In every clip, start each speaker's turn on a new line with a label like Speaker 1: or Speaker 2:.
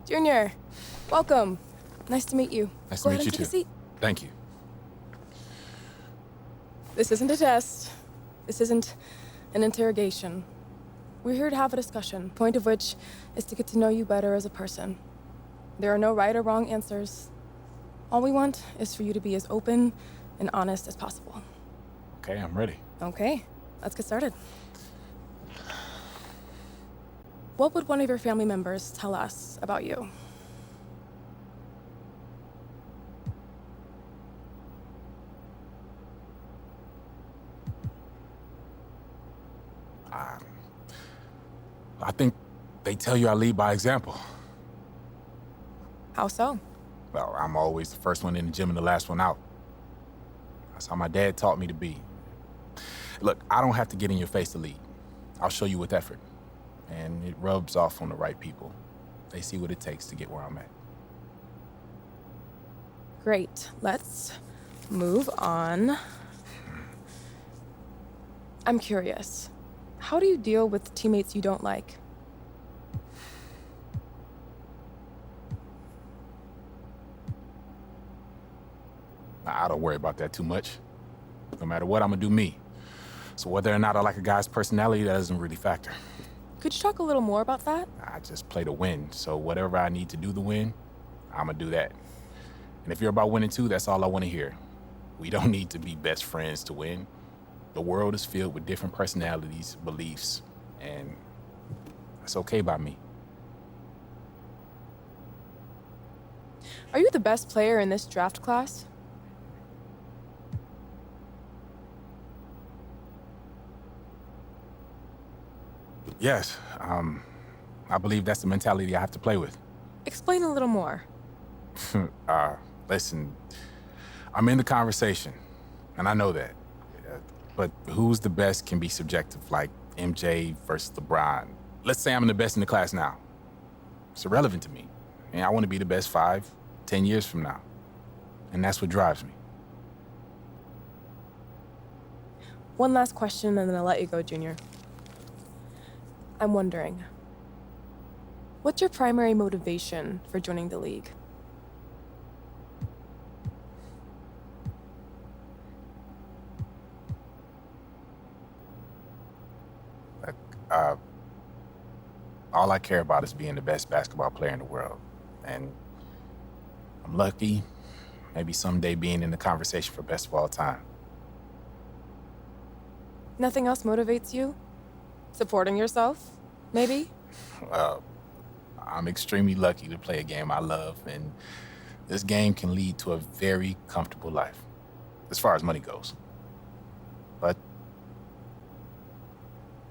Speaker 1: Junior, welcome. Nice to meet you.
Speaker 2: Nice
Speaker 1: Go
Speaker 2: to meet
Speaker 1: ahead
Speaker 2: you
Speaker 1: and
Speaker 2: too.
Speaker 1: take a seat.
Speaker 2: Thank you.
Speaker 1: This isn't a test. This isn't an interrogation. We're here to have a discussion, point of which is to get to know you better as a person. There are no right or wrong answers. All we want is for you to be as open and honest as possible.
Speaker 2: Okay, I'm ready.
Speaker 1: Okay, let's get started. What would one of your family members tell us about you?
Speaker 2: I think they tell you I lead by example.
Speaker 1: How so?
Speaker 2: Well, I'm always the first one in the gym and the last one out. That's how my dad taught me to be. Look, I don't have to get in your face to lead. I'll show you with effort. And it rubs off on the right people. They see what it takes to get where I'm at.
Speaker 1: Great. Let's move on. I'm curious. How do you deal with teammates you don't like?
Speaker 2: I don't worry about that too much. No matter what, I'm gonna do me. So whether or not I like a guy's personality, that doesn't really factor.
Speaker 1: Could you talk a little more about that?
Speaker 2: I just play to win. So whatever I need to do to win, I'm gonna do that. And if you're about winning too, that's all I want to hear. We don't need to be best friends to win. The world is filled with different personalities, beliefs, and that's okay by me.
Speaker 1: Are you the best player in this draft class?
Speaker 2: Yes, I believe that's the mentality I have to play with.
Speaker 1: Explain a little more.
Speaker 2: Listen, I'm in the conversation, and I know that. But who's the best can be subjective, like MJ versus LeBron. Let's say I'm the best in the class now. It's irrelevant to me. And I want to be the best 5, 10 years from now. And that's what drives me.
Speaker 1: One last question, and then I'll let you go, Junior. I'm wondering, what's your primary motivation for joining the league?
Speaker 2: All I care about is being the best basketball player in the world. And I'm lucky, maybe someday being in the conversation for best of all time.
Speaker 1: Nothing else motivates you? Supporting yourself, maybe?
Speaker 2: I'm extremely lucky to play a game I love, and this game can lead to a very comfortable life, as far as money goes. But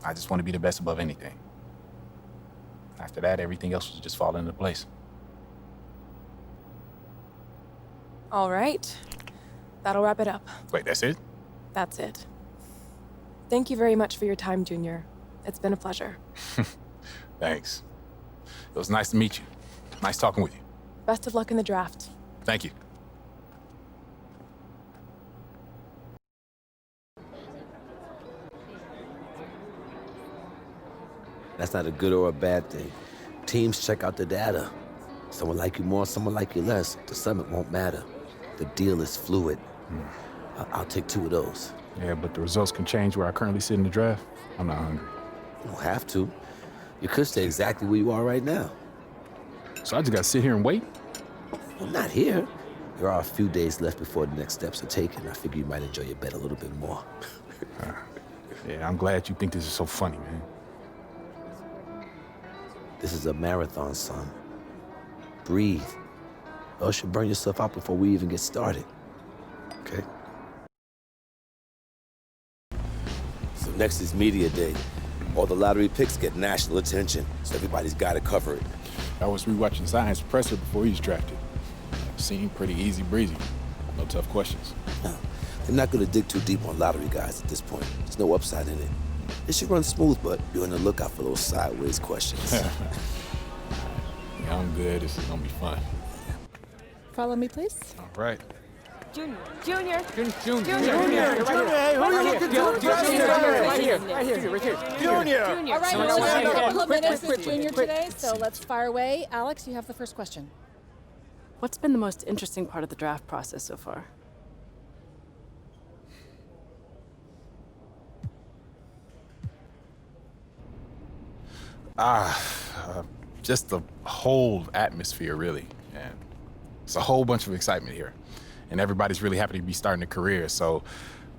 Speaker 2: I just want to be the best above anything. After that, everything else will just fall into place.
Speaker 1: All right. That'll wrap it up.
Speaker 2: Wait, that's it?
Speaker 1: That's it. Thank you very much for your time, Junior. It's been a pleasure.
Speaker 2: Thanks. It was nice to meet you. Nice talking with you.
Speaker 1: Best of luck in the draft.
Speaker 2: Thank you.
Speaker 3: That's not a good or a bad thing. Teams check out the data. Someone like you more, someone like you less. To some, it won't matter. The deal is fluid. I'll take 2 of those.
Speaker 2: Yeah, but the results can change where I currently sit in the draft. I'm not hungry.
Speaker 3: You don't have to. You could stay exactly where you are right now.
Speaker 2: So I just gotta sit here and wait?
Speaker 3: Well, not here. There are a few days left before the next steps are taken. I figure you might enjoy your bet a little bit more.
Speaker 2: Yeah, I'm glad you think this is so funny, man.
Speaker 3: This is a marathon, son. Breathe. Or else you'll burn yourself out before we even get started. Okay? So next is media day. All the lottery picks get national attention, so everybody's got to cover it.
Speaker 2: I was rewatching Science Presser before he was drafted. Seemed pretty easy breezy. No tough questions.
Speaker 3: No, they're not going to dig too deep on lottery guys at this point. There's no upside in it. It should run smooth, but be on the lookout for those sideways questions.
Speaker 2: Yeah, I'm good. This is gonna be fun.
Speaker 1: Follow me, please.
Speaker 2: All right.
Speaker 4: Junior.
Speaker 5: Junior.
Speaker 4: All right, we only have a couple of minutes with Junior today, so let's fire away. Alex, you have the first question.
Speaker 5: What's been the most interesting part of the draft process so far?
Speaker 2: Just the whole atmosphere, really. And it's a whole bunch of excitement here. And everybody's really happy to be starting a career, so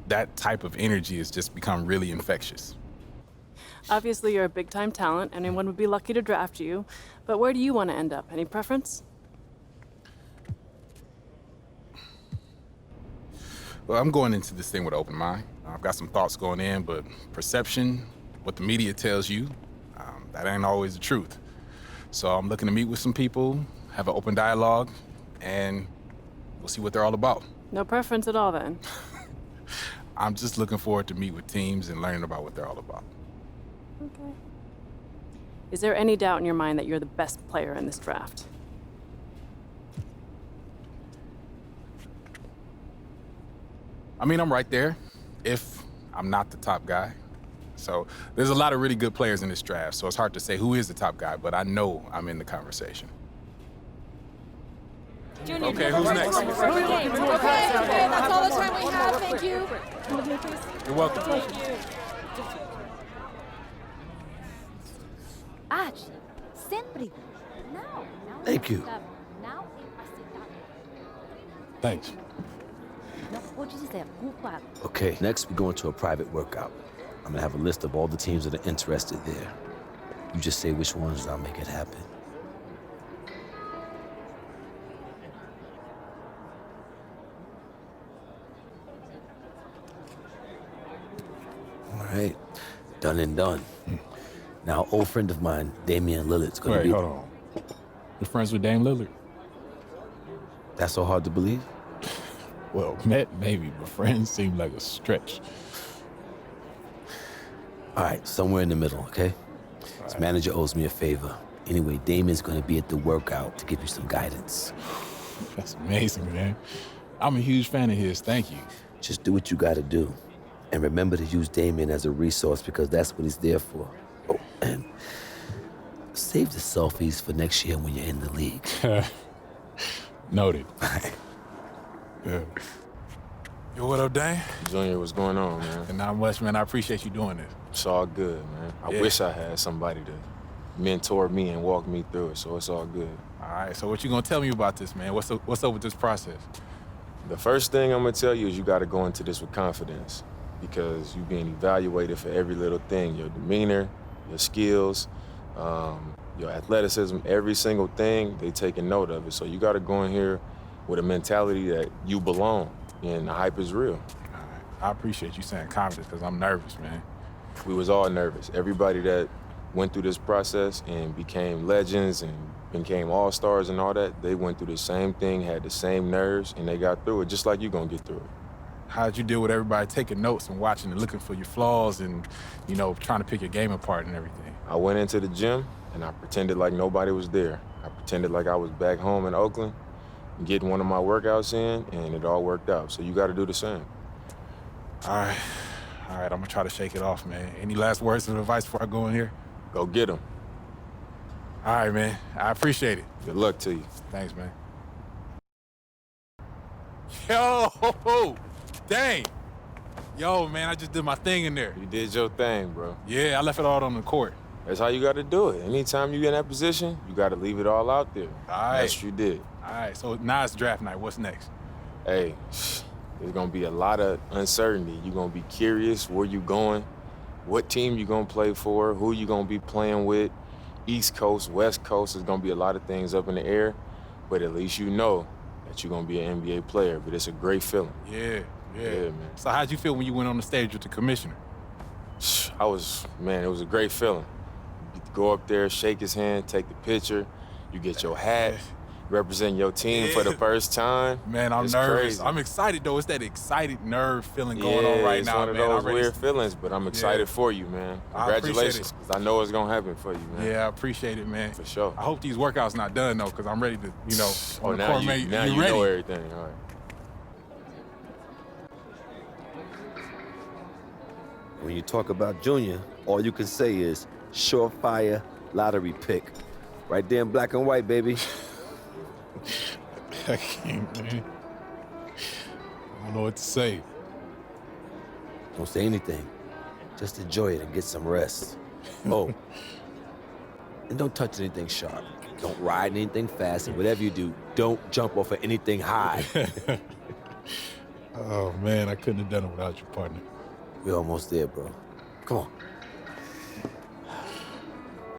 Speaker 2: that type of energy has just become really infectious.
Speaker 5: Obviously, you're a big-time talent. Anyone would be lucky to draft you. But where do you want to end up? Any preference?
Speaker 2: Well, I'm going into this thing with an open mind. I've got some thoughts going in, but perception, what the media tells you, that ain't always the truth. So I'm looking to meet with some people, have an open dialogue, and we'll see what they're all about.
Speaker 5: No preference at all, then.
Speaker 2: I'm just looking forward to meet with teams and learning about what they're all about.
Speaker 5: Okay. Is there any doubt in your mind that you're the best player in this draft?
Speaker 2: I mean, I'm right there, if I'm not the top guy. So there's a lot of really good players in this draft, so it's hard to say who is the top guy, but I know I'm in the conversation.
Speaker 4: Junior.
Speaker 2: Okay, who's next?
Speaker 4: Okay, that's all the time we have. Thank you. Come with me, please.
Speaker 2: You're welcome.
Speaker 4: Thank you.
Speaker 6: Sempre.
Speaker 3: Thank you.
Speaker 2: Thanks.
Speaker 6: Não pode dizer culpa.
Speaker 3: Okay, next we're going to a private workout. I'm gonna have a list of all the teams that are interested there. You just say which ones and I'll make it happen. All right, done and done. Now, an old friend of mine, Damian Lillard's gonna be...
Speaker 2: Wait, hold on. You're friends with Dame Lillard?
Speaker 3: That's so hard to believe?
Speaker 2: Well, met maybe, but friends seem like a stretch.
Speaker 3: All right, somewhere in the middle, okay? This manager owes me a favor. Anyway, Damian's gonna be at the workout to give you some guidance.
Speaker 2: That's amazing, man. I'm a huge fan of his, thank you.
Speaker 3: Just do what you gotta do. And remember to use Damian as a resource because that's what he's there for. Oh, and save the selfies for next year when you're in the league.
Speaker 2: Noted. Yeah. Yo, what up, Dane?
Speaker 7: Junior, what's going on, man?
Speaker 2: And not much, man. I appreciate you doing this.
Speaker 7: It's all good, man. I wish I had somebody to mentor me and walk me through it, so it's all good.
Speaker 2: All right, so what you gonna tell me about this, man? What's up with this process?
Speaker 7: The first thing I'm gonna tell you is you gotta go into this with confidence because you're being evaluated for every little thing, your demeanor, your skills, your athleticism, every single thing, they taking note of it. So you gotta go in here with a mentality that you belong and the hype is real.
Speaker 2: All right. I appreciate you saying confidence because I'm nervous, man.
Speaker 7: We was all nervous. Everybody that went through this process and became legends and became all-stars and all that, they went through the same thing, had the same nerves, and they got through it just like you're gonna get through it.
Speaker 2: How'd you deal with everybody taking notes and watching and looking for your flaws and, you know, trying to pick your game apart and everything?
Speaker 7: I went into the gym and I pretended like nobody was there. I pretended like I was back home in Oakland, getting one of my workouts in, and it all worked out. So you gotta do the same.
Speaker 2: All right, I'm gonna try to shake it off, man. Any last words of advice before I go in here?
Speaker 7: Go get them.
Speaker 2: All right, man, I appreciate it.
Speaker 7: Good luck to you.
Speaker 2: Thanks, man. Yo, dang. Yo, man, I just did my thing in there.
Speaker 7: You did your thing, bro.
Speaker 2: Yeah, I left it all on the court.
Speaker 7: That's how you gotta do it. Anytime you get in that position, you gotta leave it all out there.
Speaker 2: All right.
Speaker 7: That's what you did.
Speaker 2: All right, so now it's draft night. What's next?
Speaker 7: Hey, there's gonna be a lot of uncertainty. You're gonna be curious where you going, what team you gonna play for, who you gonna be playing with, East Coast, West Coast. There's gonna be a lot of things up in the air, but at least you know that you're gonna be an NBA player. But it's a great feeling.
Speaker 2: Yeah,
Speaker 7: man.
Speaker 2: So how'd you feel when you went on the stage with the commissioner?
Speaker 7: It was a great feeling. You get to go up there, shake his hand, take the picture, you get your hat, represent your team for the first time.
Speaker 2: Man, I'm
Speaker 7: it's
Speaker 2: nervous.
Speaker 7: Crazy.
Speaker 2: I'm excited, though. It's that excited nerve feeling going on right now, man.
Speaker 7: It's one of those weird feelings, but I'm excited for you, man. Congratulations, because I know it's going to happen for you, man.
Speaker 2: Yeah, I appreciate it, man.
Speaker 7: For sure.
Speaker 2: I hope these workouts not done, though, because I'm ready to, you know,
Speaker 7: Oh,
Speaker 2: on the
Speaker 7: now
Speaker 2: court,
Speaker 7: you,
Speaker 2: man.
Speaker 7: now you
Speaker 2: ready?
Speaker 7: know everything, all right.
Speaker 3: When you talk about Junior, all you can say is surefire lottery pick. Right there in black and white, baby.
Speaker 8: I can't, man. I don't know what to say.
Speaker 3: Don't say anything. Just enjoy it and get some rest. Oh, and don't touch anything sharp. Don't ride anything fast, and whatever you do, don't jump off of anything high.
Speaker 8: Oh, man, I couldn't have done it without you, partner.
Speaker 3: We're almost there, bro. Come on.